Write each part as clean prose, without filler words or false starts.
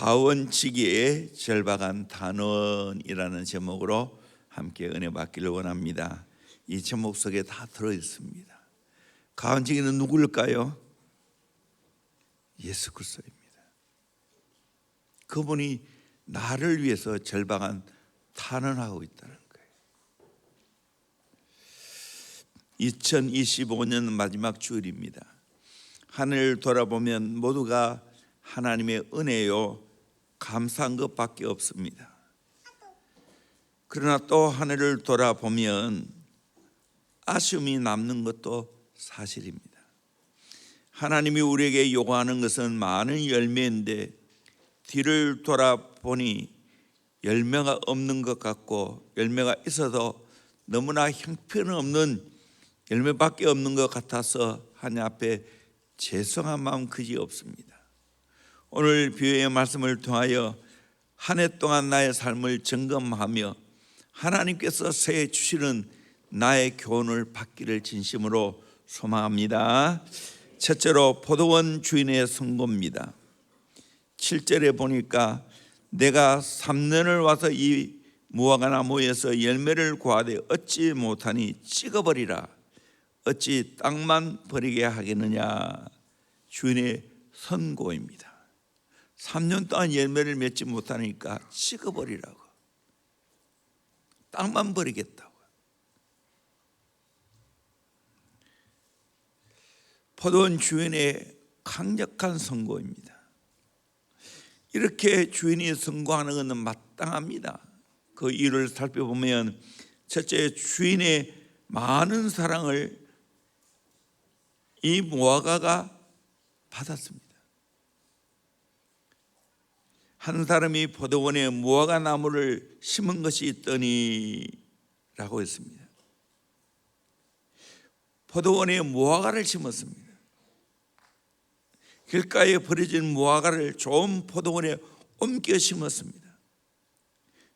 가원치기의 절박한 단원이라는 제목으로 함께 은혜 받기를 원합니다. 이 제목 속에 다 들어있습니다. 가원치기는 누구일까요? 예수 그리스도입니다. 그분이 나를 위해서 절박한 탄원하고 있다는 거예요. 2025년 마지막 주일입니다. 하늘을 돌아보면 모두가 하나님의 은혜요 감사한 것밖에 없습니다. 그러나 또 하늘을 돌아보면 아쉬움이 남는 것도 사실입니다. 하나님이 우리에게 요구하는 것은 많은 열매인데 뒤를 돌아보니 열매가 없는 것 같고, 열매가 있어도 너무나 형편없는 열매밖에 없는 것 같아서 하나님 앞에 죄송한 마음 그지 없습니다. 오늘 비유의 말씀을 통하여 한 해 동안 나의 삶을 점검하며 하나님께서 새해 주시는 나의 교훈을 받기를 진심으로 소망합니다. 첫째로 포도원 주인의 선고입니다. 7절에 보니까 내가 3년을 와서 이 무화과 나무에서 열매를 구하되 얻지 못하니 찍어버리라. 어찌 땅만 버리게 하겠느냐. 주인의 선고입니다. 3년 동안 열매를 맺지 못하니까 찍어버리라고, 땅만 버리겠다고. 포도원 주인의 강력한 선고입니다. 이렇게 주인이 선고하는 것은 마땅합니다. 그 이유를 살펴보면 첫째, 주인의 많은 사랑을 이 무화과가 받았습니다. 한 사람이 포도원에 무화과 나무를 심은 것이 있더니 라고 했습니다. 포도원에 무화과를 심었습니다. 길가에 버려진 무화과를 좋은 포도원에 옮겨 심었습니다.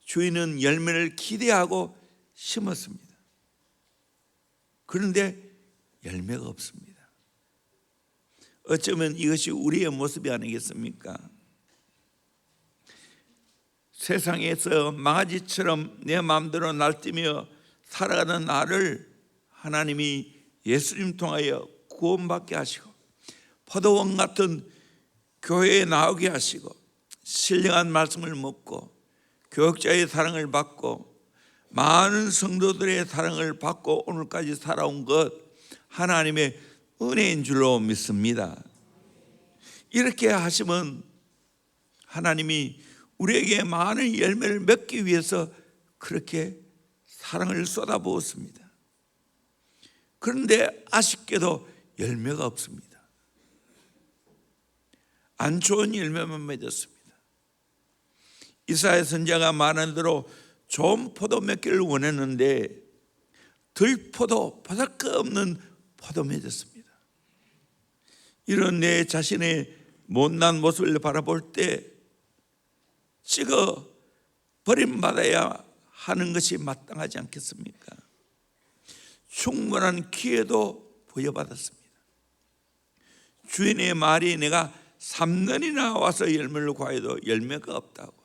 주인은 열매를 기대하고 심었습니다. 그런데 열매가 없습니다. 어쩌면 이것이 우리의 모습이 아니겠습니까? 세상에서 망아지처럼 내 마음대로 날뛰며 살아가는 나를 하나님이 예수님 통하여 구원받게 하시고 포도원 같은 교회에 나오게 하시고 신령한 말씀을 먹고 교육자의 사랑을 받고 많은 성도들의 사랑을 받고 오늘까지 살아온 것 하나님의 은혜인 줄로 믿습니다. 이렇게 하시면 하나님이 우리에게 많은 열매를 맺기 위해서 그렇게 사랑을 쏟아부었습니다. 그런데 아쉽게도 열매가 없습니다. 안 좋은 열매만 맺었습니다. 이사야 선지자가 말한 대로 좋은 포도 맺기를 원했는데 들포도 바닷가 없는 포도 맺었습니다. 이런 내 자신의 못난 모습을 바라볼 때 찍어 버림받아야 하는 것이 마땅하지 않겠습니까? 충분한 기회도 부여받았습니다. 주인의 말이 내가 3년이나 와서 열매를 구해도 열매가 없다고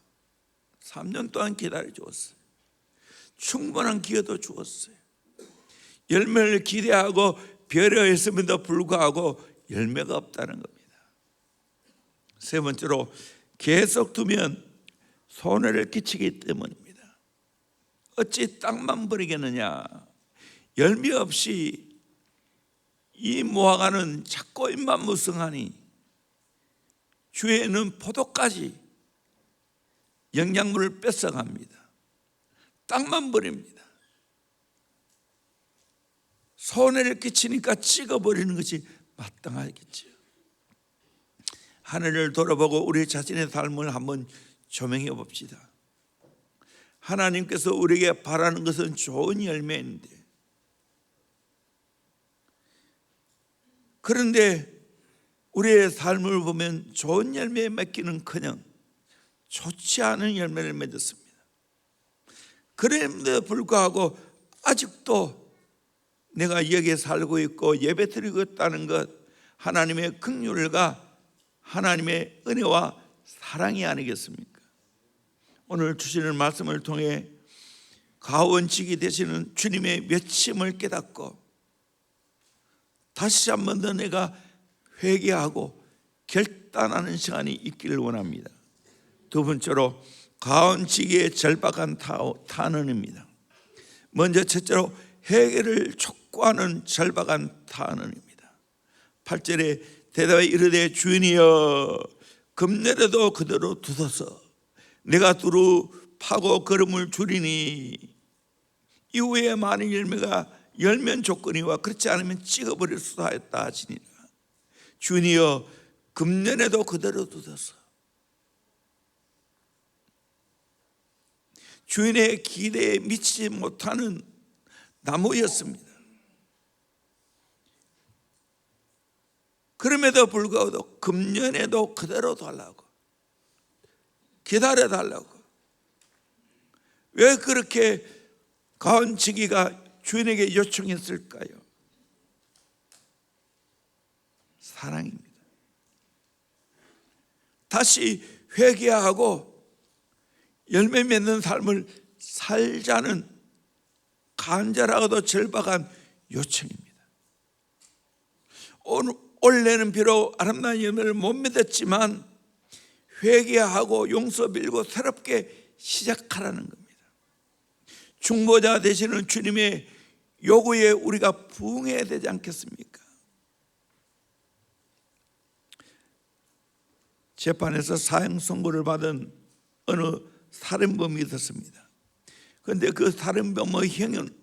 3년 동안 기다려주었어요. 충분한 기회도 주었어요. 열매를 기대하고 배려했음에도 불구하고 열매가 없다는 겁니다. 세 번째로 계속 두면 손해를 끼치기 때문입니다. 어찌 땅만 버리겠느냐. 열매 없이 이 무화과는 자꾸 입만 무성하니 주에는 포도까지 영양분을 뺏어갑니다. 땅만 버립니다. 손해를 끼치니까 찍어버리는 것이 마땅하겠죠. 하늘을 돌아보고 우리 자신의 삶을 한번 조명해 봅시다. 하나님께서 우리에게 바라는 것은 좋은 열매인데, 그런데 우리의 삶을 보면 좋은 열매 맺기는커녕 좋지 않은 열매를 맺었습니다. 그럼에도 불구하고 아직도 내가 여기에 살고 있고 예배드리고 있다는 것, 하나님의 긍휼과 하나님의 은혜와 사랑이 아니겠습니까? 오늘 주시는 말씀을 통해 가원직이 되시는 주님의 맺힘을 깨닫고 다시 한 번 더 내가 회개하고 결단하는 시간이 있기를 원합니다. 두 번째로 가원직의 절박한 탄원입니다. 먼저 첫째로 회개를 촉구하는 절박한 탄원입니다. 8절에 대답에 이르되 주인이여 금년에도 그대로 두소서. 내가 두루 파고 걸음을 줄이니 이후에 많은 열매가 열면 조건이와 그렇지 않으면 찍어버릴 수도 하였다 하시니라. 주인이여 금년에도 그대로 두소서. 주인의 기대에 미치지 못하는 나무였습니다. 그럼에도 불구하고 금년에도 그대로 달라고, 기다려달라고. 왜 그렇게 가원치기가 주인에게 요청했을까요? 사랑입니다. 다시 회개하고 열매 맺는 삶을 살자는 간절하고도 절박한 요청입니다. 올해는 비록 아름다운 열매를 못 맺었지만 회개하고 용서 빌고 새롭게 시작하라는 겁니다. 중보자 되시는 주님의 요구에 우리가 부응해야 되지 않겠습니까? 재판에서 사형 선고를 받은 어느 살인범이 있었습니다. 그런데 그 살인범의 형은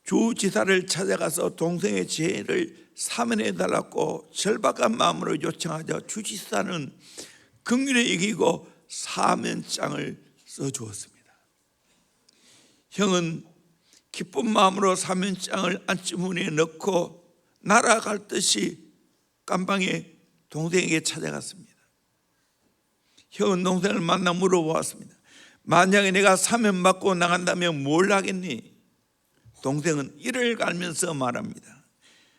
주지사를 찾아가서 동생의 죄를 사면해 달라고 절박한 마음으로 요청하자 주지사는 긍휼히 여기고 사면장을 써주었습니다. 형은 기쁜 마음으로 사면장을 안주머니에 넣고 날아갈 듯이 깜방에 동생에게 찾아갔습니다. 형은 동생을 만나 물어보았습니다. 만약에 내가 사면받고 나간다면 뭘 하겠니? 동생은 이를 갈면서 말합니다.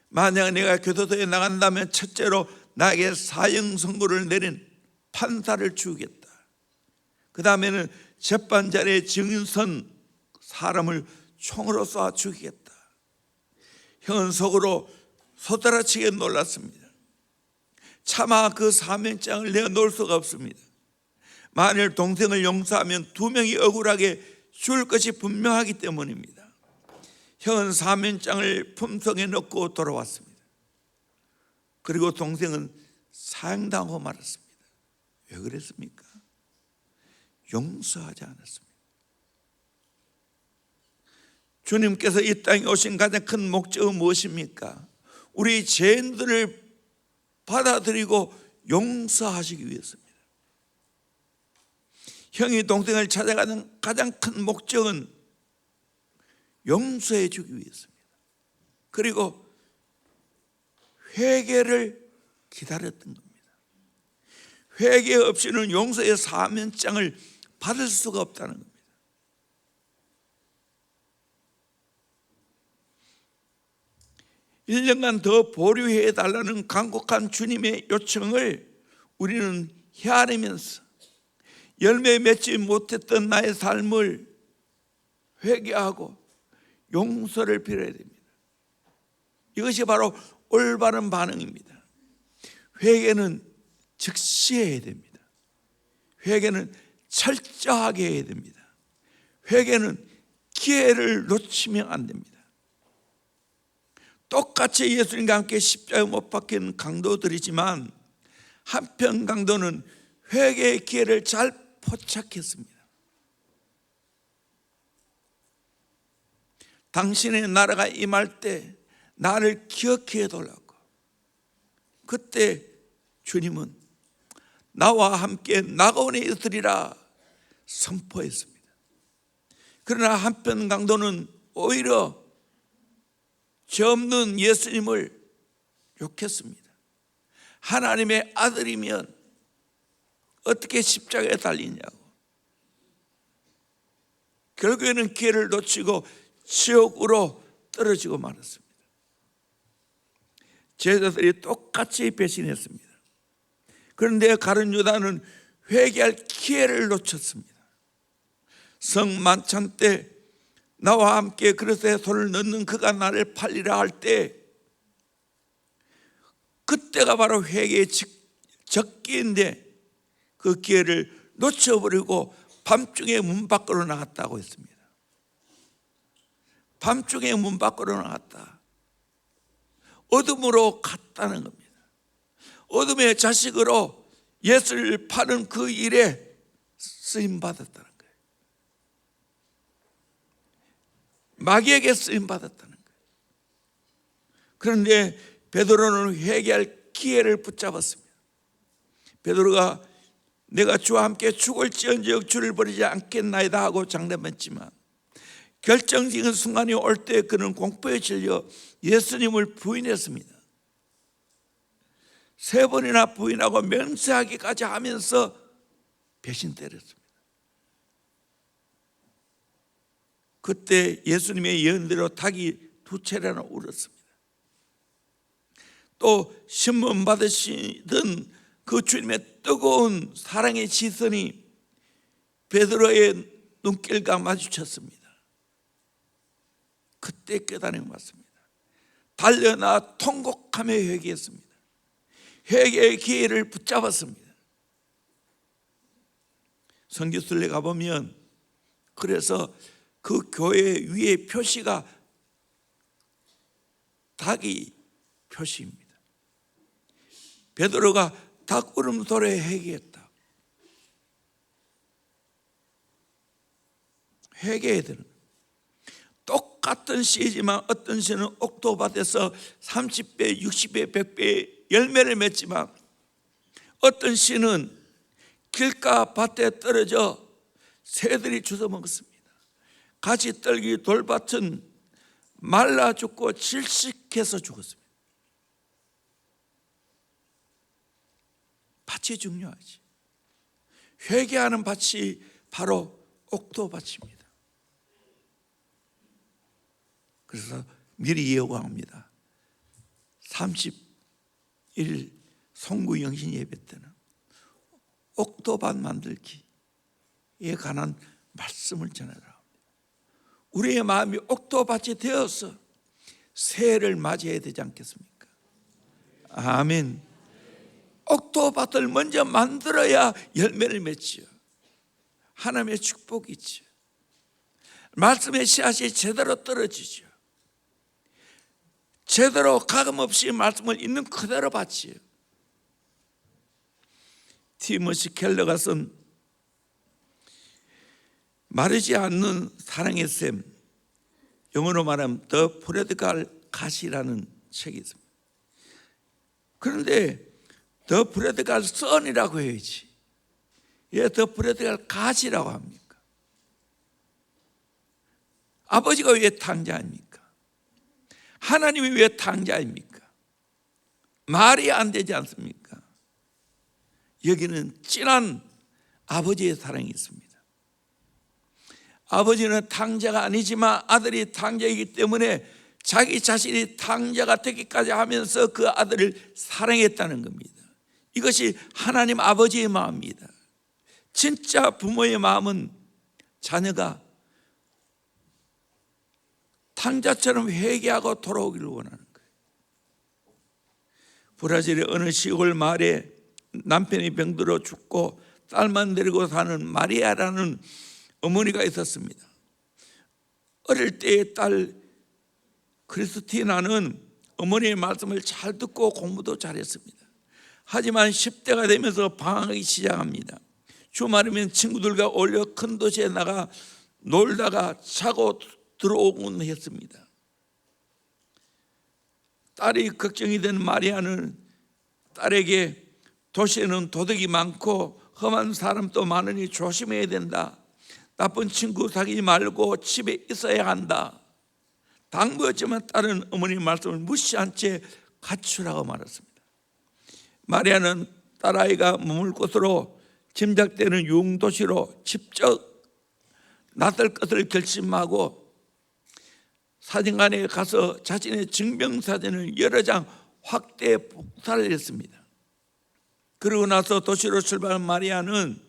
만약에 내가 교도소에 나간다면 첫째로 나에게 사형 선고를 내린 판사를 죽이겠다. 그 다음에는 재판자리에 증인선 사람을 총으로 쏴 죽이겠다. 형은 속으로 소따라치게 놀랐습니다. 차마 그 사면장을 내어놓을 수가 없습니다. 만일 동생을 용서하면 두 명이 억울하게 죽을 것이 분명하기 때문입니다. 형은 사면장을 품속에 넣고 돌아왔습니다. 그리고 동생은 사형당하고 말았습니다. 왜 그랬습니까? 용서하지 않았습니다. 주님께서 이 땅에 오신 가장 큰 목적은 무엇입니까? 우리 죄인들을 받아들이고 용서하시기 위해서입니다. 형이 동생을 찾아가는 가장 큰 목적은 용서해 주기 위해서입니다. 그리고 회개를 기다렸던 겁니다. 회개 없이는 용서의 사면장을 받을 수가 없다는 겁니다. 일 년간 더 보류해 달라는 간곡한 주님의 요청을 우리는 헤아리면서 열매 맺지 못했던 나의 삶을 회개하고 용서를 빌어야 됩니다. 이것이 바로 올바른 반응입니다. 회개는 즉시 해야 됩니다. 회개는 철저하게 해야 됩니다. 회개는 기회를 놓치면 안 됩니다. 똑같이 예수님과 함께 십자가에 못 박힌 강도들이지만 한편 강도는 회개의 기회를 잘 포착했습니다. 당신의 나라가 임할 때 나를 기억해 달라고. 그때 주님은 나와 함께 낙원에 있으리라 선포했습니다. 그러나 한편 강도는 오히려 죄 없는 예수님을 욕했습니다. 하나님의 아들이면 어떻게 십자가에 달리냐고. 결국에는 기회를 놓치고 지옥으로 떨어지고 말았습니다. 제자들이 똑같이 배신했습니다. 그런데 가룟 유다는 회개할 기회를 놓쳤습니다. 성만찬 때 나와 함께 그릇에 손을 넣는 그가 나를 팔리라 할 때, 그때가 바로 회개의 적기인데 그 기회를 놓쳐버리고 밤중에 문 밖으로 나갔다고 했습니다. 밤중에 문 밖으로 나갔다. 어둠으로 갔다는 겁니다. 어둠의 자식으로 예수를 파는 그 일에 쓰임받았다는 거예요. 마귀에게 쓰임받았다는 거예요. 그런데 베드로는 회개할 기회를 붙잡았습니다. 베드로가 내가 주와 함께 죽을지언정 주를 버리지 않겠나이다 하고 장담했지만 결정적인 순간이 올 때 그는 공포에 질려 예수님을 부인했습니다. 3번이나 부인하고 맹세하기까지 하면서 배신 때렸습니다. 그때 예수님의 예언대로 닭이 2차례나 울었습니다. 또 신문 받으시던 그 주님의 뜨거운 사랑의 시선이 베드로의 눈길과 마주쳤습니다. 그때 깨달음이 왔습니다. 달려나 통곡하며 회개했습니다. 회개의 기회를 붙잡았습니다. 성교순례 가보면 그래서 그 교회 위에 표시가 닭이 표시입니다. 베드로가 닭 울음소리에 회개했다. 회개해야 되는 거예요. 똑같은 씨지만 어떤 씨는 옥토밭에서 30배, 60배, 100배 열매를 맺지만 어떤 씨는 길가 밭에 떨어져 새들이 주워 먹었습니다. 가지 떨기 돌밭은 말라 죽고 질식해서 죽었습니다. 밭이 중요하지. 회개하는 밭이 바로 옥토밭입니다. 그래서 미리 예고합니다. 30일 송구 영신 예배 때는 옥토밭 만들기에 관한 말씀을 전하라. 우리의 마음이 옥토밭이 되어서 새해를 맞이해야 되지 않겠습니까? 아멘. 옥토밭을 먼저 만들어야 열매를 맺지요. 하나님의 축복이 있죠. 말씀의 씨앗이 제대로 떨어지죠. 제대로 가감없이 말씀을 있는 그대로 받지요. 티모시 켈러가 쓴 마르지 않는 사랑의 샘, 영어로 말하면 The Prodigal God이라는 책이 있습니다. 그런데 The Prodigal Son이라고 해야지, 왜 The Prodigal God이라고 합니까? 아버지가 왜 탕자입니까? 하나님이 왜 탕자입니까? 말이 안 되지 않습니까? 여기는 진한 아버지의 사랑이 있습니다. 아버지는 탕자가 아니지만 아들이 탕자이기 때문에 자기 자신이 탕자가 되기까지 하면서 그 아들을 사랑했다는 겁니다. 이것이 하나님 아버지의 마음입니다. 진짜 부모의 마음은 자녀가 탕자처럼 회개하고 돌아오기를 원하는 거예요. 브라질의 어느 시골 마을에 남편이 병들어 죽고 딸만 데리고 사는 마리아라는 어머니가 있었습니다. 어릴 때의 딸 크리스티나는 어머니의 말씀을 잘 듣고 공부도 잘했습니다. 하지만 10대가 되면서 방황하기 시작합니다. 주말이면 친구들과 어울려 큰 도시에 나가 놀다가 자고 들어오곤 했습니다. 딸이 걱정이 된 마리아는 딸에게 도시에는 도둑이 많고 험한 사람도 많으니 조심해야 된다. 나쁜 친구 사귀지 말고 집에 있어야 한다. 당부했지만 딸은 어머니의 말씀을 무시한 채 가출하고 말았습니다. 마리아는 딸아이가 머물 곳으로 짐작되는 융도시로 직접 나설 것을 결심하고 사진관에 가서 자신의 증명사진을 여러 장 확대 복사를 했습니다. 그러고 나서 도시로 출발한 마리아는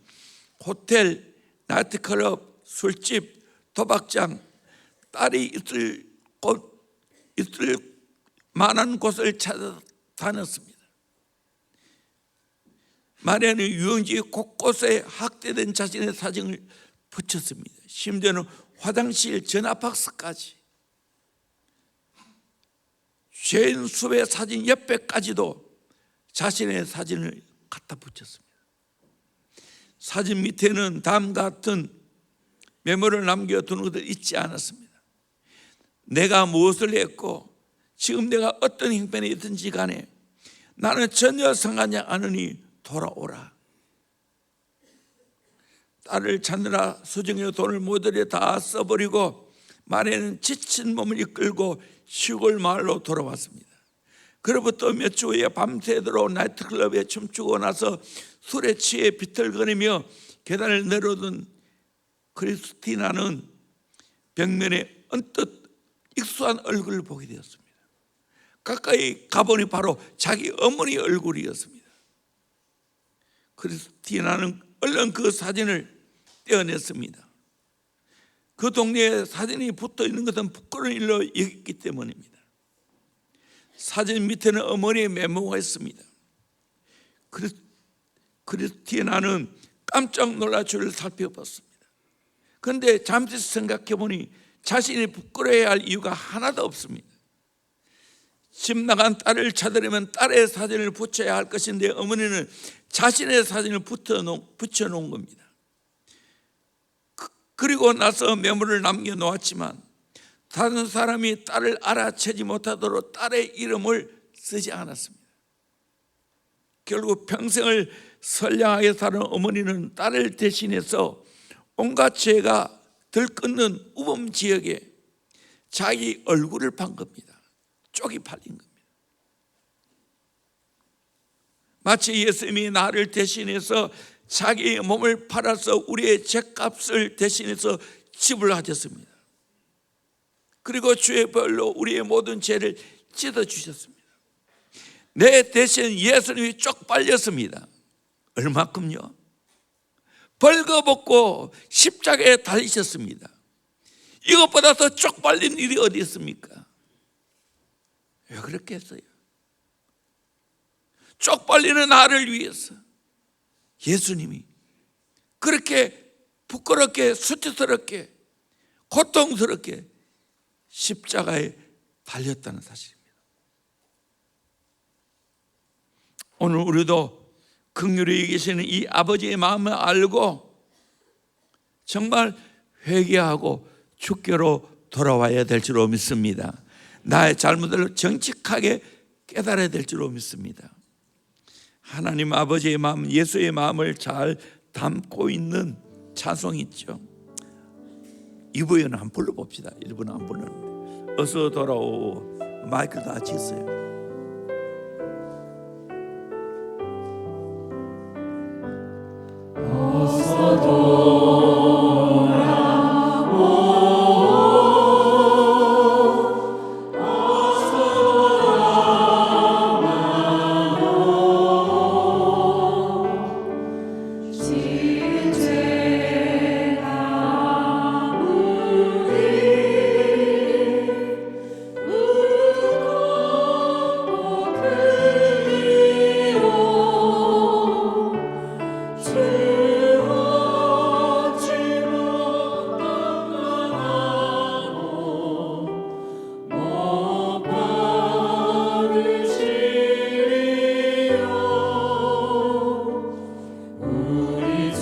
호텔, 나이트클럽, 술집, 도박장, 딸이 있을 만한 곳을 찾아다녔습니다. 마리아는 유흥지 곳곳에 학대된 자신의 사진을 붙였습니다. 심지어는 화장실 전화박스까지, 죄인 수배 사진 옆에까지도 자신의 사진을 갖다 붙였습니다. 사진 밑에는 다음과 같은 메모를 남겨두는 것을 잊지 않았습니다. 내가 무엇을 했고 지금 내가 어떤 형편에 있든지 간에 나는 전혀 상관이 않으니 돌아오라. 딸을 찾느라 수정의 돈을 모조리 다 써버리고 마리아는 지친 몸을 이끌고 시골 마을로 돌아왔습니다. 그로부터 몇 주 후에 밤새도록 나이트클럽에 춤추고 나서 술에 취해 비틀거리며 계단을 내려오던 크리스티나는 벽면에 언뜻 익숙한 얼굴을 보게 되었습니다. 가까이 가보니 바로 자기 어머니 얼굴이었습니다. 크리스티나는 얼른 그 사진을 떼어냈습니다. 그 동네에 사진이 붙어 있는 것은 부끄러운 일로 여겼기 때문입니다. 사진 밑에는 어머니의 메모가 있습니다. 크리스티나는 깜짝 놀라 주를 살펴봤습니다. 그런데 잠시 생각해 보니 자신이 부끄러워해야 할 이유가 하나도 없습니다. 집 나간 딸을 찾으려면 딸의 사진을 붙여야 할 것인데 어머니는 자신의 사진을 붙여놓은 겁니다. 그리고 나서 메모를 남겨놓았지만 다른 사람이 딸을 알아채지 못하도록 딸의 이름을 쓰지 않았습니다. 결국 평생을 선량하게 사는 어머니는 딸을 대신해서 온갖 죄가 들끓는 우범 지역에 자기 얼굴을 판 겁니다. 쪽이 팔린 겁니다. 마치 예수님이 나를 대신해서 자기 몸을 팔아서 우리의 죄값을 대신해서 지불하셨습니다. 그리고 주의 벌로 우리의 모든 죄를 찢어주셨습니다. 내 대신 예수님이 쪽 빨렸습니다. 얼마큼요? 벌거벗고 십자가에 달리셨습니다. 이것보다 더 쪽 빨린 일이 어디 있습니까? 왜 그렇게 했어요? 쪽 빨리는 나를 위해서 예수님이 그렇게 부끄럽게 수치스럽게 고통스럽게 십자가에 달렸다는 사실입니다. 오늘 우리도 긍휼히 계시는 이 아버지의 마음을 알고 정말 회개하고 주께로 돌아와야 될 줄로 믿습니다. 나의 잘못을 정직하게 깨달아야 될 줄로 믿습니다. 하나님 아버지의 마음, 예수의 마음을 잘 담고 있는 찬송이 있죠. 2부에는 한번 불러봅시다. 1부는 안 불렀는데 어서 돌아오. 마이크 다 치세요. 어서 돌아오. 우리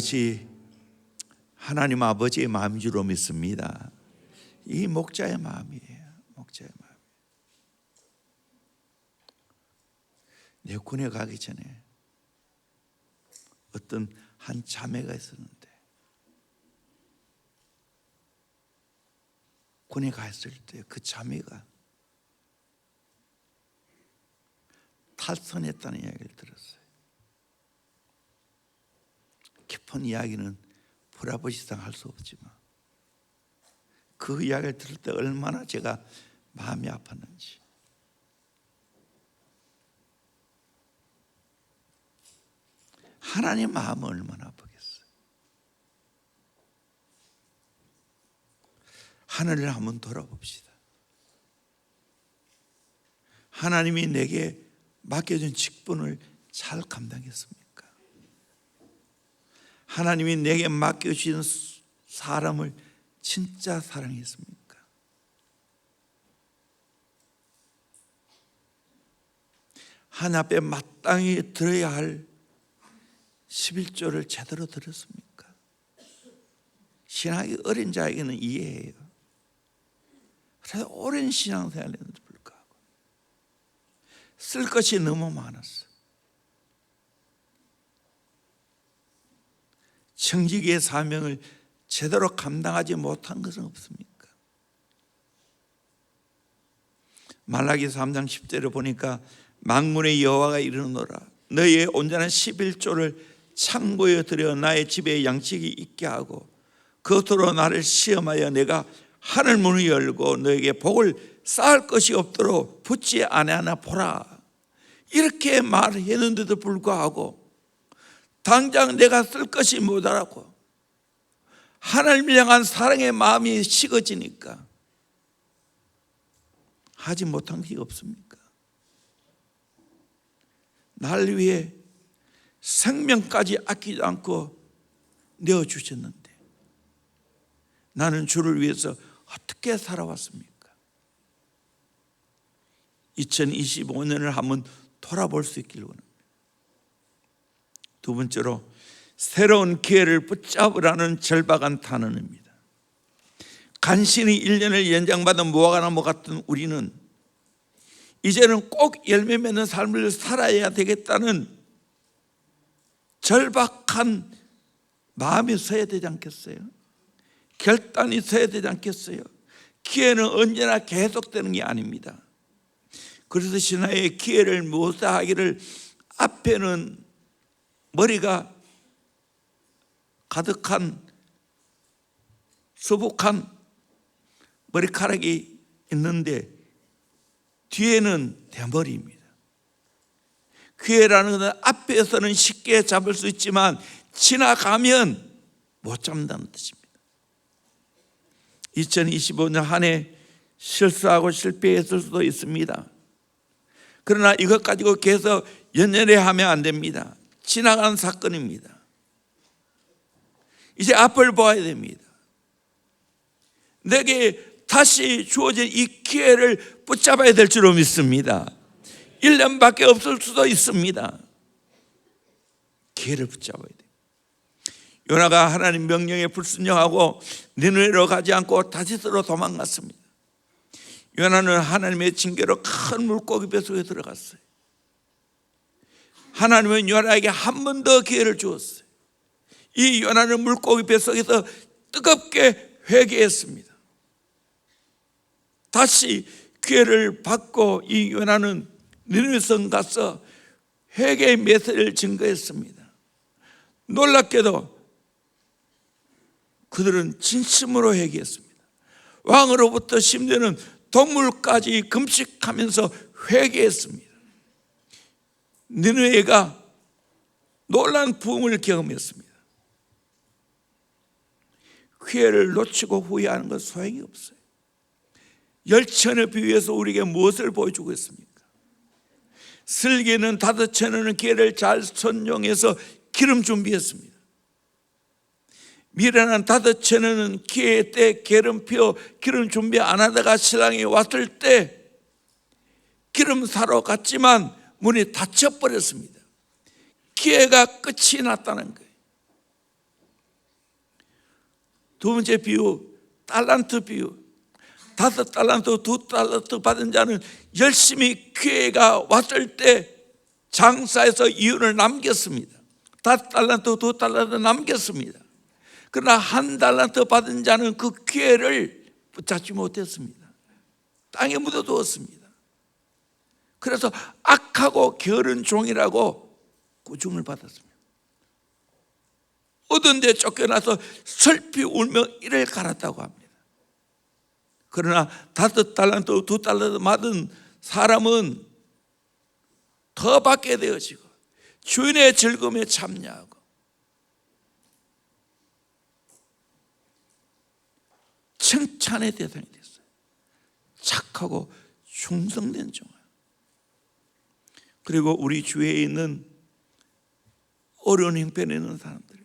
이것이 하나님 아버지의 마음인 줄로 믿습니다. 이 목자의 마음이에요. 목자의 마음. 내 군에 가기 전에 어떤 한 자매가 있었는데, 군에 갔을 때 그 자매가 탈선했다는 이야기를 들었어요. 깊은 이야기는 불아버지상 할 수 없지만 그 이야기를 들을 때 얼마나 제가 마음이 아팠는지. 하나님 마음은 얼마나 아프겠어요. 하늘을 한번 돌아봅시다. 하나님이 내게 맡겨준 직분을 잘 감당했습니까? 하나님이 내게 맡겨주신 사람을 진짜 사랑했습니까? 하나님 앞에 마땅히 들어야 할 11조를 제대로 들었습니까? 신앙이 어린 자에게는 이해해요. 그래서 오랜 신앙생활을 했는데 불구하고 쓸 것이 너무 많았어. 청지기의 사명을 제대로 감당하지 못한 것은 없습니까? 말라기 3장 10절에 보니까 만군의 여호와가 이르노라, 너희의 온전한 11조를 창고에 들여 나의 집에 양식이 있게 하고 겉으로 나를 시험하여 내가 하늘 문을 열고 너에게 복을 쌓을 것이 없도록 붙지 아니하나 보라. 이렇게 말했는데도 불구하고 당장 내가 쓸 것이 모자라고 하나님을 향한 사랑의 마음이 식어지니까 하지 못한 게 없습니까? 날 위해 생명까지 아끼지 않고 내어주셨는데 나는 주를 위해서 어떻게 살아왔습니까? 2025년을 한번 돌아볼 수 있기를 원합니다. 두 번째로 새로운 기회를 붙잡으라는 절박한 탄원입니다. 간신히 1년을 연장받은 무화과나무 같은 우리는 이제는 꼭 열매 맺는 삶을 살아야 되겠다는 절박한 마음이 서야 되지 않겠어요? 결단이 서야 되지 않겠어요? 기회는 언제나 계속되는 게 아닙니다. 그래서 신화의 기회를 묘사하기를 앞에는 머리가 가득한 수북한 머리카락이 있는데 뒤에는 대머리입니다. 기회라는 것은 앞에서는 쉽게 잡을 수 있지만 지나가면 못 잡는다는 뜻입니다. 2025년 한 해 실수하고 실패했을 수도 있습니다. 그러나 이것 가지고 계속 연연해하면 안 됩니다. 지나간 사건입니다. 이제 앞을 보아야 됩니다. 내게 다시 주어진 이 기회를 붙잡아야 될 줄로 믿습니다. 1년밖에 없을 수도 있습니다. 기회를 붙잡아야 돼요. 요나가 하나님 명령에 불순종하고 니느웨로 가지 않고 다시스로 도망갔습니다. 요나는 하나님의 징계로 큰 물고기 뱃속에 들어갔어요. 하나님은 요나에게 한 번 더 기회를 주었어요. 이 요나는 물고기 뱃속에서 뜨겁게 회개했습니다. 다시 기회를 받고 이 요나는 니느웨성 가서 회개의 메시지를 증거했습니다. 놀랍게도 그들은 진심으로 회개했습니다. 왕으로부터 심지어는 동물까지 금식하면서 회개했습니다. 니느웨가 놀라운 부흥을 경험했습니다. 기회를 놓치고 후회하는 건 소용이 없어요. 열천에 비유해서 우리에게 무엇을 보여주고 있습니까? 슬기는 5천원의 기회를 잘 선용해서 기름 준비했습니다. 미련한 5천원은 기회 때 기름 피워 기름 준비 안 하다가 신랑이 왔을 때 기름 사러 갔지만 문이 닫혀버렸습니다. 기회가 끝이 났다는 거예요. 두 번째 비유, 달란트 비유. 5달란트, 2달란트 받은 자는 열심히 기회가 왔을 때 장사해서 이윤을 남겼습니다. 5달란트, 2달란트 남겼습니다. 그러나 1달란트 받은 자는 그 기회를 붙잡지 못했습니다. 땅에 묻어두었습니다. 그래서 악하고 게으른 종이라고 꾸중을 받았습니다. 얻은 데 쫓겨나서 슬피 울며 이를 갈았다고 합니다. 그러나 5달란트, 2달란트 받은 사람은 더 받게 되어지고 주인의 즐거움에 참여하고 칭찬의 대상이 됐어요. 착하고 충성된 종아. 그리고 우리 주위에 있는 어려운 형편에 있는 사람들에게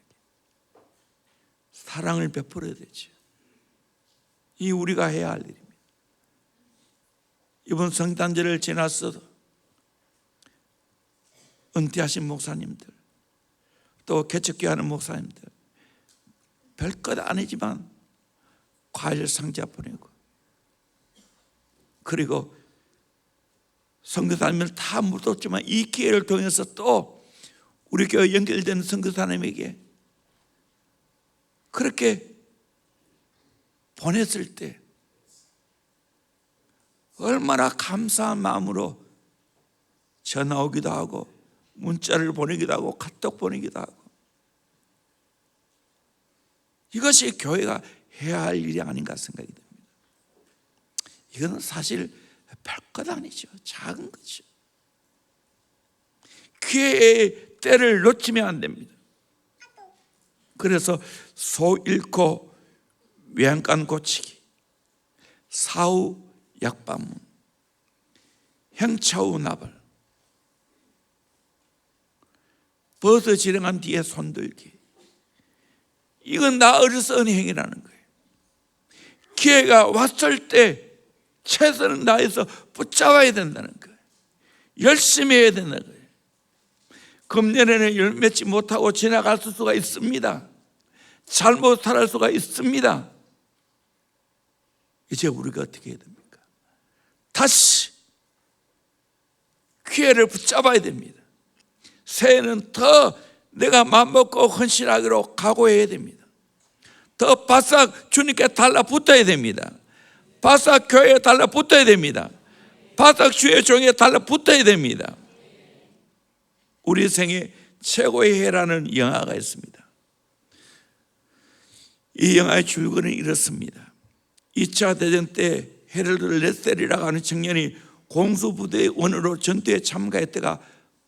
사랑을 베풀어야 되죠. 이 우리가 해야 할 일입니다. 이번 성탄절을 지나서도 은퇴하신 목사님들, 또 개척교회하는 목사님들 별것 아니지만 과일 상자 보내고, 그리고 선교사님을 다 묻었지만 이 기회를 통해서 또 우리 교회 연결된 선교사님에게 그렇게 보냈을 때 얼마나 감사한 마음으로 전화 오기도 하고 문자를 보내기도 하고 카톡 보내기도 하고. 이것이 교회가 해야 할 일이 아닌가 생각이 듭니다. 이거는 사실 별것 아니죠. 작은 거죠. 기회의 때를 놓치면 안 됩니다. 그래서 소 잃고 외양간 고치기, 사후 약방문, 행차후 나발, 벗어 지령한 뒤에 손들기, 이건 나 어려서 은행이라는 거예요. 기회가 왔을 때 최선을 다해서 붙잡아야 된다는 거예요. 열심히 해야 된다는 거예요. 금년에는 열 맺지 못하고 지나갈 수가 있습니다. 잘못 살할 수가 있습니다. 이제 우리가 어떻게 해야 됩니까? 다시 기회를 붙잡아야 됩니다. 새해는 더 내가 마음먹고 헌신하기로 각오해야 됩니다. 더 바싹 주님께 달라붙어야 됩니다. 바싹 교회에 달라붙어야 됩니다. 바싹 주의 종에 달라붙어야 됩니다. 우리 생애 최고의 해라는 영화가 있습니다. 이 영화의 줄거리는 이렇습니다. 2차 대전 때 헤럴드 레셀이라고 하는 청년이 공수부대의 원으로 전투에 참가했다가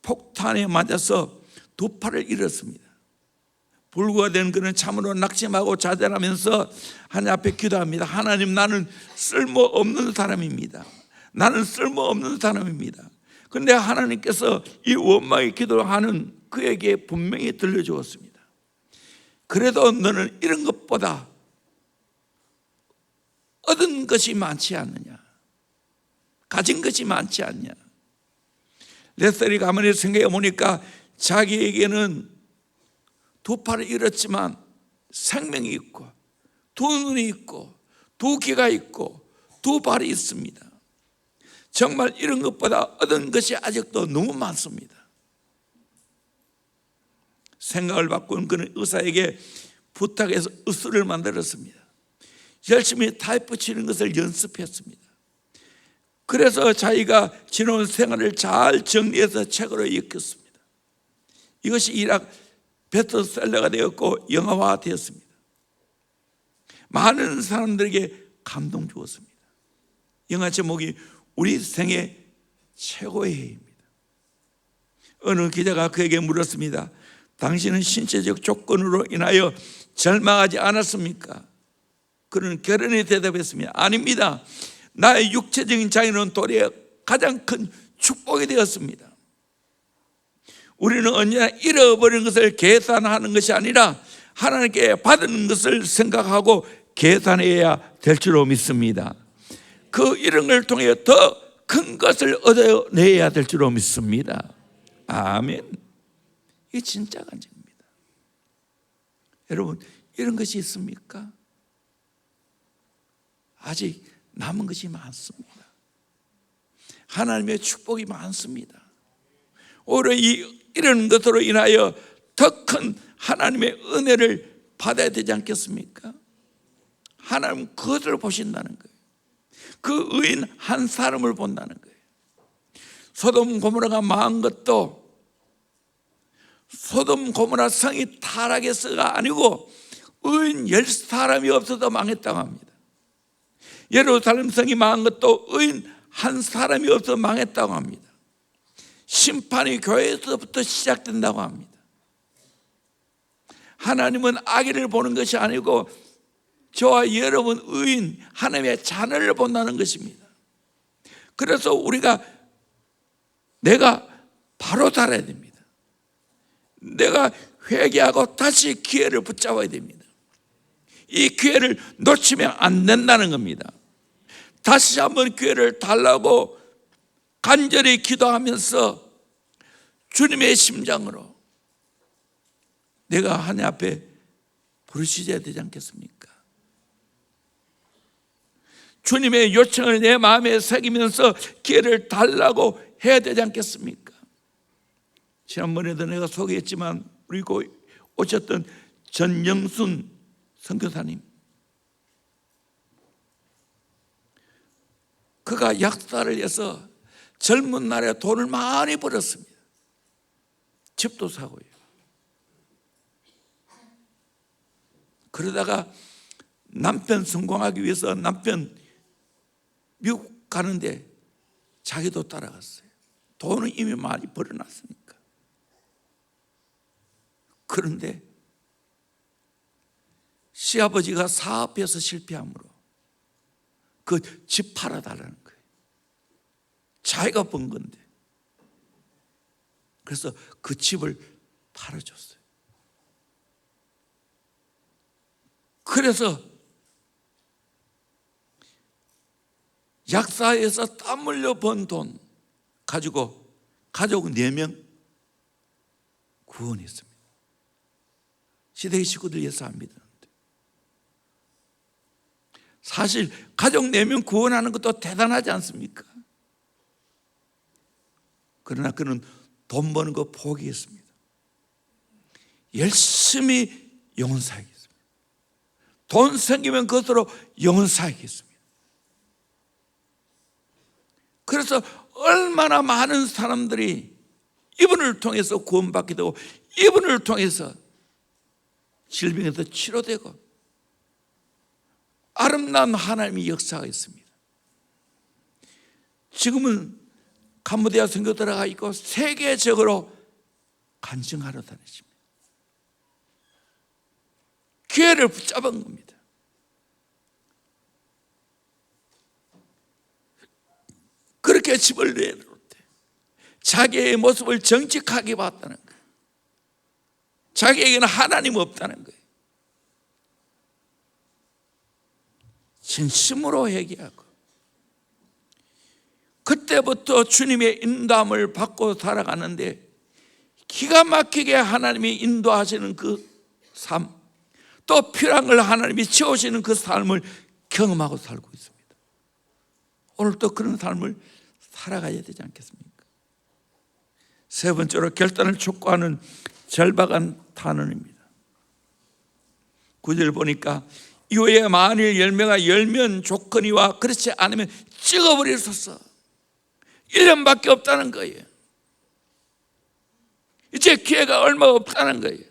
폭탄에 맞아서 두 팔을 잃었습니다. 불구가 된 그는 참으로 낙심하고 좌절하면서 하나님 앞에 기도합니다. 하나님, 나는 쓸모없는 사람입니다. 나는 쓸모없는 사람입니다. 그런데 하나님께서 이 원망의 기도하는 그에게 분명히 들려주었습니다. 그래도 너는 이런 것보다 얻은 것이 많지 않느냐, 가진 것이 많지 않냐. 레셀이 가만히 생각해 보니까 자기에게는 두 팔을 잃었지만 생명이 있고 두 눈이 있고 두 귀가 있고 두 발이 있습니다. 정말 이런 것보다 얻은 것이 아직도 너무 많습니다. 생각을 바꾼 그는 의사에게 부탁해서 의술을 만들었습니다. 열심히 타이프 치는 것을 연습했습니다. 그래서 자기가 지나온 생활을 잘 정리해서 책으로 읽혔습니다. 이것이 일학 베스트셀러가 되었고 영화화 되었습니다. 많은 사람들에게 감동 주었습니다. 영화 제목이 우리 생애 최고의 해입니다. 어느 기자가 그에게 물었습니다. 당신은 신체적 조건으로 인하여 절망하지 않았습니까? 그는 결연히 대답했습니다. 아닙니다. 나의 육체적인 장애는 도리어 가장 큰 축복이 되었습니다. 우리는 언제나 잃어버린 것을 계산하는 것이 아니라 하나님께 받은 것을 생각하고 계산해야 될 줄로 믿습니다. 그 잃은 걸 통해 더 큰 것을 얻어내야 될 줄로 믿습니다. 아멘. 이게 진짜 간증입니다. 여러분, 이런 것이 있습니까? 아직 남은 것이 많습니다. 하나님의 축복이 많습니다. 오히려 이런 것으로 인하여 더 큰 하나님의 은혜를 받아야 되지 않겠습니까? 하나님은 그것을 보신다는 거예요. 그 의인 한 사람을 본다는 거예요. 소돔 고모라가 망한 것도 소돔 고모라 성이 타락해서가 아니고 의인 10사람이 없어서 망했다고 합니다. 예루살렘 성이 망한 것도 의인 한 사람이 없어서 망했다고 합니다. 심판이 교회에서부터 시작된다고 합니다. 하나님은 악의를 보는 것이 아니고 저와 여러분 의인 하나님의 자녀를 본다는 것입니다. 그래서 내가 바로 살아야 됩니다. 내가 회개하고 다시 기회를 붙잡아야 됩니다. 이 기회를 놓치면 안 된다는 겁니다. 다시 한번 기회를 달라고 간절히 기도하면서 주님의 심장으로 내가 하나님 앞에 부르짖어야 되지 않겠습니까? 주님의 요청을 내 마음에 새기면서 기회를 달라고 해야 되지 않겠습니까? 지난번에도 내가 소개했지만 우리 오셨던 전영순 선교사님, 그가 약사를 해서 젊은 날에 돈을 많이 벌었습니다. 집도 사고요. 그러다가 남편 성공하기 위해서 남편 미국 가는데 자기도 따라갔어요. 돈은 이미 많이 벌어놨으니까. 그런데 시아버지가 사업해서 실패함으로 그 집 팔아달라는 거예요. 자기가 번 건데. 그래서 그 집을 팔아줬어요. 그래서 약사에서 땀 흘려 번 돈 가지고 가족 4명 구원했습니다. 시댁의 식구들 위해서 안 믿었는데. 사실 가족 4명 구원하는 것도 대단하지 않습니까? 그러나 그는 돈 버는 거 포기했습니다. 열심히 영혼 사역했습니다. 돈 생기면 그것으로 영혼 사역했습니다. 그래서 얼마나 많은 사람들이 이분을 통해서 구원받게 되고 이분을 통해서 질병에서 치료되고 아름다운 하나님의 역사가 있습니다. 지금은 캄보디아 선교 들어가 있고 세계적으로 간증하러 다니십니다. 기회를 붙잡은 겁니다. 그렇게 집을 내놓을 때 자기의 모습을 정직하게 봤다는 거예요. 자기에게는 하나님 없다는 거예요. 진심으로 회개하고 그때부터 주님의 인도함을 받고 살아가는데 기가 막히게 하나님이 인도하시는 그 삶, 또 필요한 걸 하나님이 채우시는 그 삶을 경험하고 살고 있습니다. 오늘 또 그런 삶을 살아가야 되지 않겠습니까? 세 번째로 결단을 촉구하는 절박한 탄원입니다. 9절 보니까 이후에 만일 열매가 열면 좋거니와 그렇지 않으면 찍어버리소서. 1년밖에 없다는 거예요. 이제 기회가 얼마 없다는 거예요.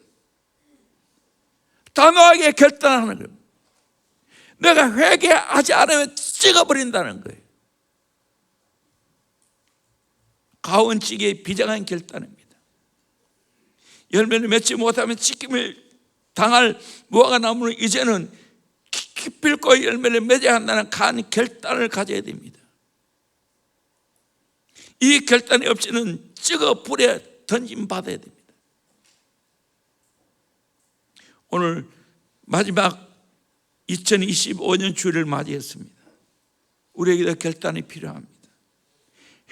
단호하게 결단하는 거예요. 내가 회개하지 않으면 찍어버린다는 거예요. 가온치기의 비장한 결단입니다. 열매를 맺지 못하면 찍힘을 당할 무화과 나무는 이제는 기필코 열매를 맺어야 한다는 강한 결단을 가져야 됩니다. 이 결단이 없이는 찍어 불에 던짐받아야 됩니다. 오늘 마지막 2025년 주일을 맞이했습니다. 우리에게도 결단이 필요합니다.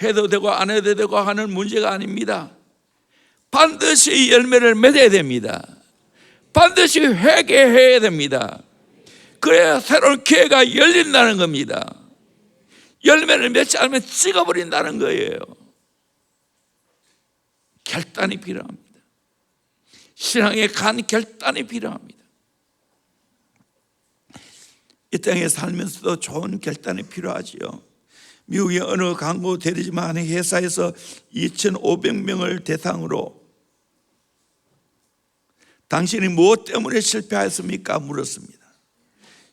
해도 되고 안 해도 되고 하는 문제가 아닙니다. 반드시 열매를 맺어야 됩니다. 반드시 회개해야 됩니다. 그래야 새로운 기회가 열린다는 겁니다. 열매를 맺지 않으면 찍어버린다는 거예요. 결단이 필요합니다. 신앙에 간 결단이 필요합니다. 이 땅에 살면서도 좋은 결단이 필요하지요. 미국의 어느 광고 대리지만 회사에서 2,500명을 대상으로 당신이 무엇 때문에 실패하였습니까? 물었습니다.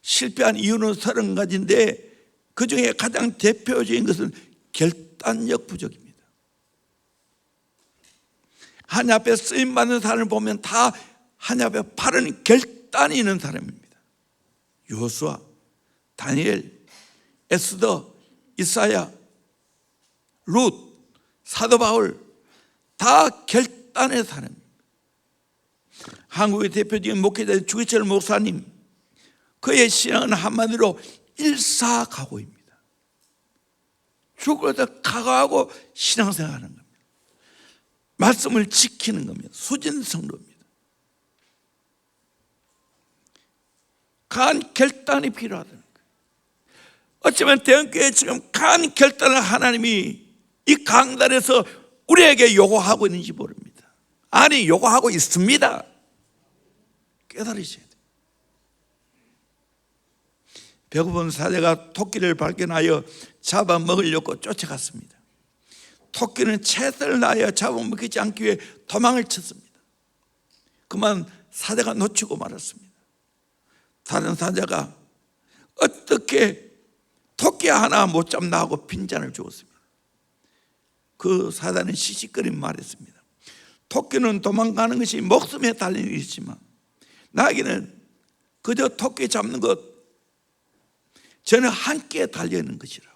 실패한 이유는 30가지인데 그 중에 가장 대표적인 것은 결단력 부족입니다. 하나님 앞에 쓰임받는 사람을 보면 다 하나님 앞에 바른 결단이 있는 사람입니다. 여호수아, 다니엘, 에스더, 이사야, 룻, 사도 바울 다 결단의 사람입니다. 한국의 대표적인 목회자 주기철 목사님, 그의 신앙은 한마디로 일사각오입니다. 죽을 때 각오하고 신앙생활하는 겁니다. 말씀을 지키는 겁니다. 수진성로입니다. 강한 결단이 필요하다는 거예요. 어쩌면 대형교회 지금 강한 결단을 하나님이 이 강단에서 우리에게 요구하고 있는지 모릅니다. 아니, 요구하고 있습니다. 깨달으셔야 돼요. 배고픈 사자가 토끼를 발견하여 잡아먹으려고 쫓아갔습니다. 토끼는 채를 낳아 잡아먹히지 않기 위해 도망을 쳤습니다. 그만 사자가 놓치고 말았습니다. 다른 사자가 어떻게 토끼 하나 못 잡나 하고 빈잔을 주었습니다. 그 사자는 시시거리며 말했습니다. 토끼는 도망가는 것이 목숨에 달린 일이지만 나에게는 그저 토끼 잡는 것, 저는 함께 달려있는 것이라고.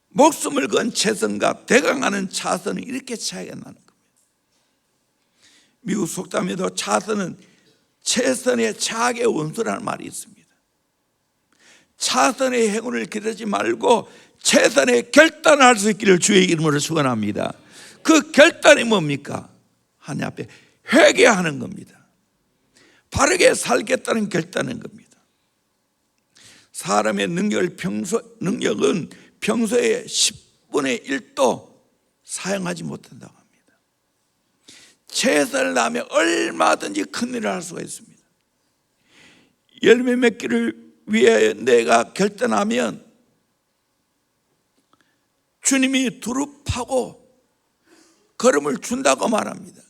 목숨을 건 채선과 대강하는 차선은 이렇게 차이가 나는 겁니다. 미국 속담에도 차선은 채선의 차악의 원수라는 말이 있습니다. 차선의 행운을 기다리지 말고 채선의 결단을 할 수 있기를 주의 이름으로 축원합니다. 그 결단이 뭡니까? 하나님 앞에 회개하는 겁니다. 바르게 살겠다는 결단인 겁니다. 사람의 능력은 평소에 10분의 1도 사용하지 못한다고 합니다. 최선을 다하면 얼마든지 큰 일을 할 수가 있습니다. 열매 맺기를 위해 내가 결단하면 주님이 두릅하고 걸음을 준다고 말합니다.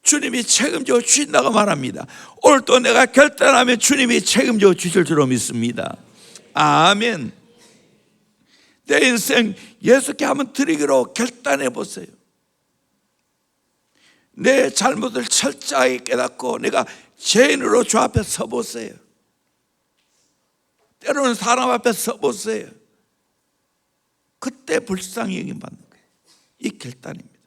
주님이 책임져 주신다고 말합니다. 오늘 또 내가 결단하면 주님이 책임져 주실 줄로 믿습니다. 아멘. 내 인생 예수께 한번 드리기로 결단해 보세요. 내 잘못을 철저하게 깨닫고 내가 죄인으로 주 앞에 서보세요. 때로는 사람 앞에 서보세요. 그때 불쌍히 여김받는 거예요. 이 결단입니다.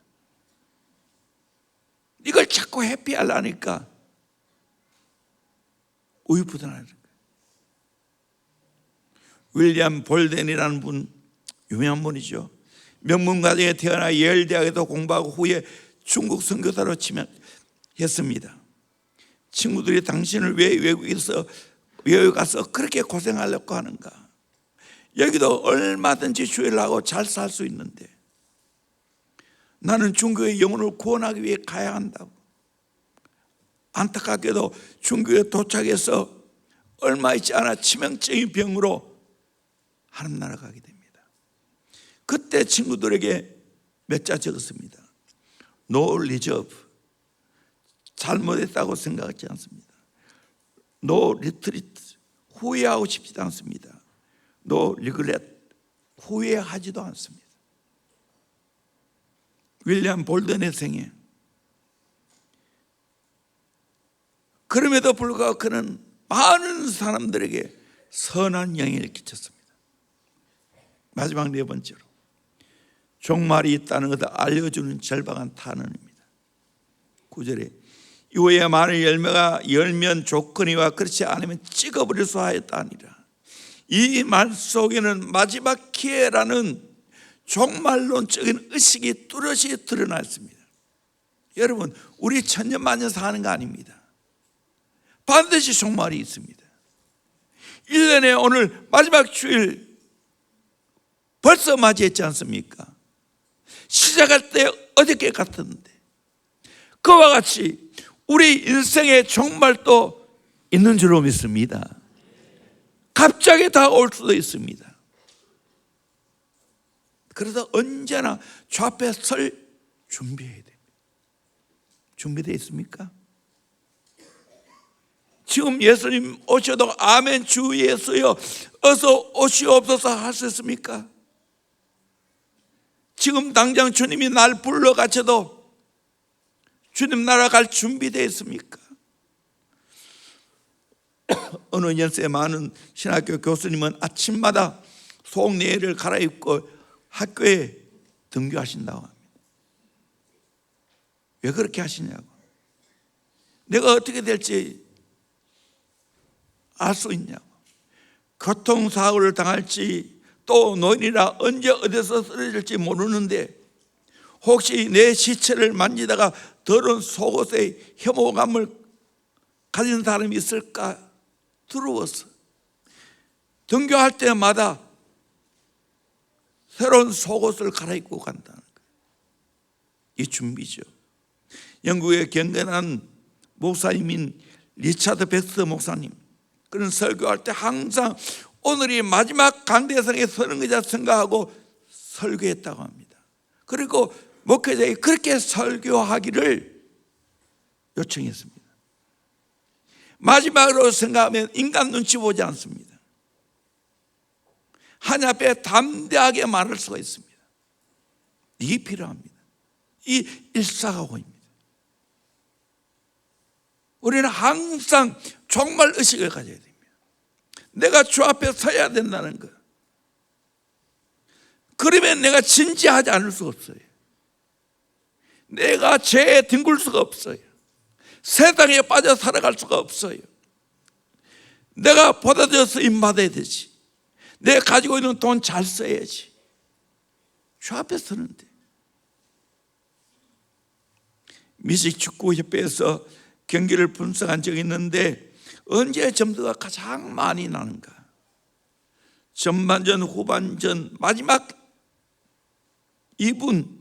이걸 자꾸 회피하려니까 우유부단하는 거예요. 윌리엄 볼덴이라는 분, 유명한 분이죠. 명문가정에 태어나 예일대학에도 공부하고 후에 중국 선교사로 했습니다. 친구들이 당신을 왜 외국에 가서 그렇게 고생하려고 하는가? 여기도 얼마든지 주의를 하고 잘 살 수 있는데 나는 중국의 영혼을 구원하기 위해 가야 한다고. 안타깝게도 중국에 도착해서 얼마 있지 않아 치명적인 병으로 하나님 나라 가게 됩니다. 그때 친구들에게 몇 자 적었습니다. No reserve, 잘못했다고 생각하지 않습니다. No retreat, 후회하고 싶지도 않습니다. No regret, 후회하지도 않습니다. 윌리엄 볼덴의 생애. 그럼에도 불구하고 그는 많은 사람들에게 선한 영향을 끼쳤습니다. 마지막 네 번째로, 종말이 있다는 것을 알려주는 절박한 탄원입니다. 9절에 이후에 많은 열매가 열면 조건이와 그렇지 않으면 찍어버릴 수 하였다 하니라. 이 말 속에는 마지막 기회라는 종말론적인 의식이 뚜렷이 드러나 있습니다. 여러분, 우리 천년만년 사는 거 아닙니다. 반드시 종말이 있습니다. 1년의 오늘 마지막 주일 벌써 맞이했지 않습니까? 시작할 때 어저께 같았는데 그와 같이 우리 인생의 종말도 있는 줄로 믿습니다. 갑자기 다가올 수도 있습니다. 그래서 언제나 주 앞에 설 준비해야 됩니다. 준비되어 있습니까? 지금 예수님 오셔도 아멘 주 예수여 어서 오시옵소서 할 수 있습니까? 지금 당장 주님이 날 불러가셔도 주님 나라 갈 준비되어 있습니까? 어느 연세에 많은 신학교 교수님은 아침마다 속내를 갈아입고 학교에 등교하신다고 합니다. 왜 그렇게 하시냐고. 내가 어떻게 될지 알 수 있냐고. 교통사고를 당할지 또 노인이라 언제 어디서 쓰러질지 모르는데 혹시 내 시체를 만지다가 더러운 속옷에 혐오감을 가진 사람이 있을까 두려워서 등교할 때마다 새로운 속옷을 갈아입고 간다는 거예요. 이 준비죠. 영국의 경건한 목사님인 리차드 백스 목사님, 그는 설교할 때 항상 오늘이 마지막 강대상에 서는 거자 생각하고 설교했다고 합니다. 그리고 목회자에게 그렇게 설교하기를 요청했습니다. 마지막으로 생각하면 인간 눈치 보지 않습니다. 하나님 앞에 담대하게 말할 수가 있습니다. 이게 필요합니다. 이 일사각오입니다. 우리는 항상 종말 의식을 가져야 됩니다. 내가 주 앞에 서야 된다는 것. 그러면 내가 진지하지 않을 수가 없어요. 내가 죄에 뒹굴 수가 없어요. 세상에 빠져 살아갈 수가 없어요. 내가 받아들여 쓰임받아야 되지. 내가 가지고 있는 돈 잘 써야지. 주 앞에 서는데. 미식축구협회에서 경기를 분석한 적이 있는데 언제 점수가 가장 많이 나는가? 전반전, 후반전, 마지막 2분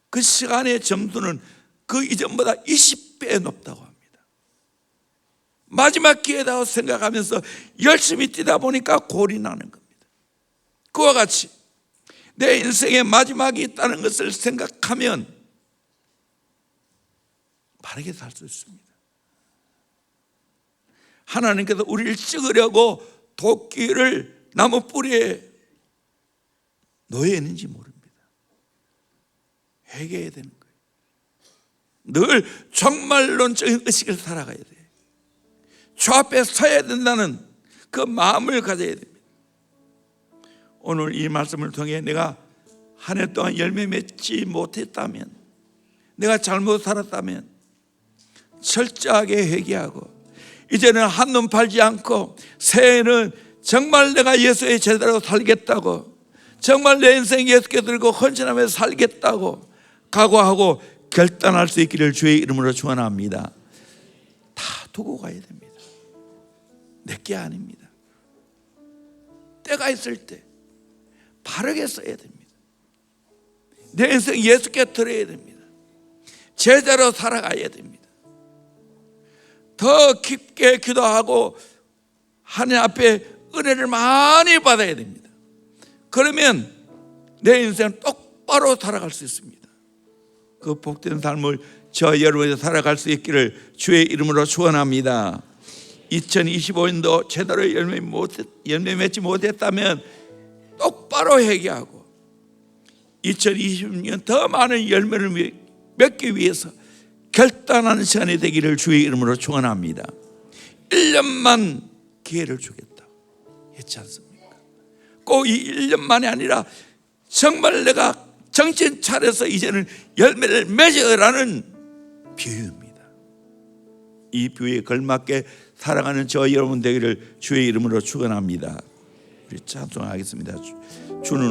그 시간의 점수는 그 이전보다 20배 높다고 합니다. 마지막 기회다고 생각하면서 열심히 뛰다 보니까 골이 나는 겁니다. 그와 같이 내 인생의 마지막이 있다는 것을 생각하면 바르게 살 수 있습니다. 하나님께서 우리를 찍으려고 도끼를 나무 뿌리에 놓여있는지 모릅니다. 회개해야 되는 거예요. 늘 종말론적인 의식을 살아가야 돼요. 주 앞에 서야 된다는 그 마음을 가져야 됩니다. 오늘 이 말씀을 통해 내가 한 해 동안 열매 맺지 못했다면, 내가 잘못 살았다면 철저하게 회개하고 이제는 한눈 팔지 않고 새해에는 정말 내가 예수의 제자로 살겠다고, 정말 내 인생 예수께 들고 헌신하며 살겠다고 각오하고 결단할 수 있기를 주의 이름으로 축원합니다. 다 두고 가야 됩니다. 내게 아닙니다. 때가 있을 때 바르게 써야 됩니다. 내 인생 예수께 드려야 됩니다. 제자로 살아가야 됩니다. 더 깊게 기도하고 하나님 앞에 은혜를 많이 받아야 됩니다. 그러면 내 인생은 똑바로 살아갈 수 있습니다. 그 복된 삶을 저 여러분이 살아갈 수 있기를 주의 이름으로 축원합니다. 2025년도 제대로 열매 맺지 못했다면 똑바로 회개하고 2026년 더 많은 열매를 맺기 위해서 결단하는 시간이 되기를 주의 이름으로 축원합니다. 1년만 기회를 주겠다 했지 않습니까? 꼭 이 1년만이 아니라 정말 내가 정신 차려서 이제는 열매를 맺으라는 비유입니다. 이 비유에 걸맞게 살아가는 저 여러분 되기를 주의 이름으로 축원합니다. 우리 찬송하겠습니다. 주는